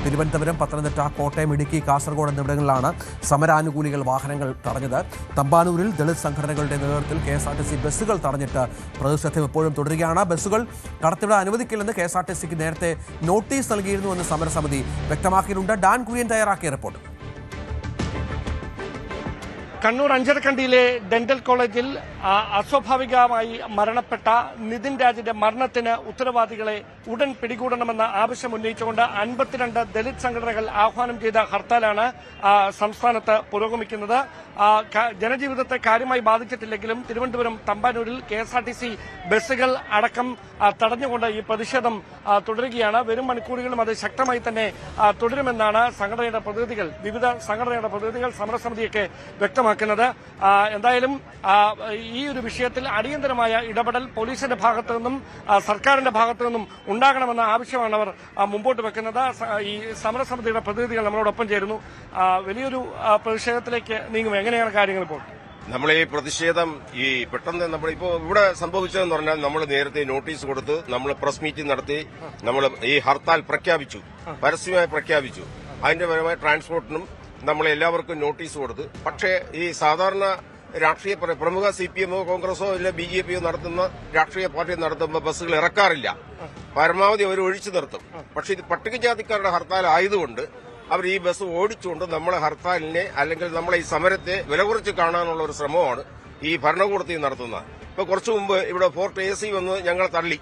തിരുവനന്തപുരം, പത്തനംതിട്ട, കോട്ടയം, ഇടുക്കി, കാസർഗോഡ് എന്നിവിടങ്ങളിലാണ് സമരാനുകൂലികൾ വാഹനങ്ങൾ തടഞ്ഞത്. തമ്പാനൂരിൽ ദളിത് സംഘടനകളുടെ നേതൃത്വത്തിൽ KSRTC ബസ്സുകൾ തടഞ്ഞിട്ട് പ്രതിഷേധം ഇപ്പോഴും തുടരുകയാണ്. ബസ്സുകൾ കടത്തിവിടാൻ അനുവദിക്കില്ലെന്ന് KSRTCക്ക് നേരത്തെ നോട്ടീസ് നൽകിയിരുന്നുവെന്ന് സമരസമിതി വ്യക്തമാക്കിയിട്ടുണ്ട്. ഡാൻ കുര്യൻ തയ്യാറാക്കിയ റിപ്പോർട്ട്. കണ്ണൂർ അഞ്ചരക്കണ്ടിയിലെ ഡെന്റൽ കോളേജിൽ അസ്വാഭാവികമായി മരണപ്പെട്ട നിതിൻ രാജിന്റെ മരണത്തിന് ഉത്തരവാദികളെ ഉടൻ പിടികൂടണമെന്ന ആവശ്യം ഉന്നയിച്ചുകൊണ്ട് 52 ദലിത് സംഘടനകൾ ആഹ്വാനം ചെയ്ത ഹർത്താലാണ് സംസ്ഥാനത്ത് പുരോഗമിക്കുന്നത്. ജനജീവിതത്തെ കാര്യമായി ബാധിച്ചിട്ടില്ലെങ്കിലും തിരുവനന്തപുരം തമ്പാനൂരിൽ KSRTC ബസ്സുകൾ അടക്കം തടഞ്ഞുകൊണ്ട് ഈ പ്രതിഷേധം തുടരുകയാണ്. വരും മണിക്കൂറുകളും അത് ശക്തമായി തന്നെ തുടരുമെന്നാണ് വിവിധ സംഘടനയുടെ പ്രതിനിധികൾ സമരസമിതിയൊക്കെ വ്യക്തമാക്കുന്നത്. എന്തായാലും ഈ ഒരു വിഷയത്തിൽ അടിയന്തരമായ ഇടപെടൽ പോലീസിന്റെ ഭാഗത്തു നിന്നും സർക്കാരിന്റെ ഭാഗത്തു നിന്നും ഉണ്ടാകണമെന്ന ആവശ്യമാണ് അവർ മുമ്പോട്ട് വെക്കുന്നത്. ഈ സമരസമിതിയുടെ പ്രതിനിധികൾ നമ്മളോടൊപ്പം ചേരുന്നു. വലിയൊരു പ്രതിഷേധത്തിലേക്ക് നീങ്ങും. എങ്ങനെയാണ് കാര്യങ്ങൾ ഇപ്പോൾ? നമ്മൾ ഈ പ്രതിഷേധം പെട്ടെന്ന് നമ്മളിപ്പോ ഇവിടെ സംഭവിച്ചതെന്ന് പറഞ്ഞാൽ നമ്മൾ നേരത്തെ നോട്ടീസ് കൊടുത്ത് നമ്മൾ പ്രസ് മീറ്റിംഗ് നടത്തി നമ്മൾ ഈ ഹർത്താൽ പ്രഖ്യാപിച്ചു, പരസ്യമായി പ്രഖ്യാപിച്ചു. അതിന്റെ പരമായി ട്രാൻസ്പോർട്ടിനും നമ്മൾ എല്ലാവർക്കും നോട്ടീസ് കൊടുത്തു. പക്ഷേ ഈ സാധാരണ രാഷ്ട്രീയ പ്രമുഖ CPM-ഓ കോൺഗ്രസോ അല്ലെ BJP-യോ നടത്തുന്ന രാഷ്ട്രീയ പാർട്ടി നടത്തുമ്പോൾ ബസ്സുകൾ ഇറക്കാറില്ല. പരമാവധി അവർ ഒഴിച്ചു നിർത്തും. പക്ഷേ ഇത് പട്ടികജാതിക്കാരുടെ ഹർത്താൽ ആയതുകൊണ്ട് അവർ ഈ ബസ് ഓടിച്ചുകൊണ്ട് നമ്മളെ ഹർത്താലിനെ അല്ലെങ്കിൽ നമ്മളെ ഈ സമരത്തെ വില കുറച്ച് കാണാനുള്ള ഒരു ശ്രമമാണ് ഈ ഭരണകൂടത്തിൽ നടത്തുന്നത്. ഇപ്പൊ കുറച്ചു മുമ്പ് ഇവിടെ ഫോർട്ട് AC വന്ന് ഞങ്ങൾ തള്ളി,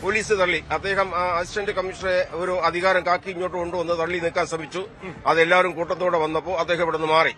പോലീസ് തള്ളി. അദ്ദേഹം അസിസ്റ്റന്റ് കമ്മീഷണറെ ഒരു അധികാരം കാക്കി ഇങ്ങോട്ട് കൊണ്ടുവന്ന് തള്ളി നിൽക്കാൻ ശ്രമിച്ചു. അതെല്ലാവരും കൂട്ടത്തോടെ വന്നപ്പോൾ അദ്ദേഹം ഇവിടെ നിന്ന് മാറി.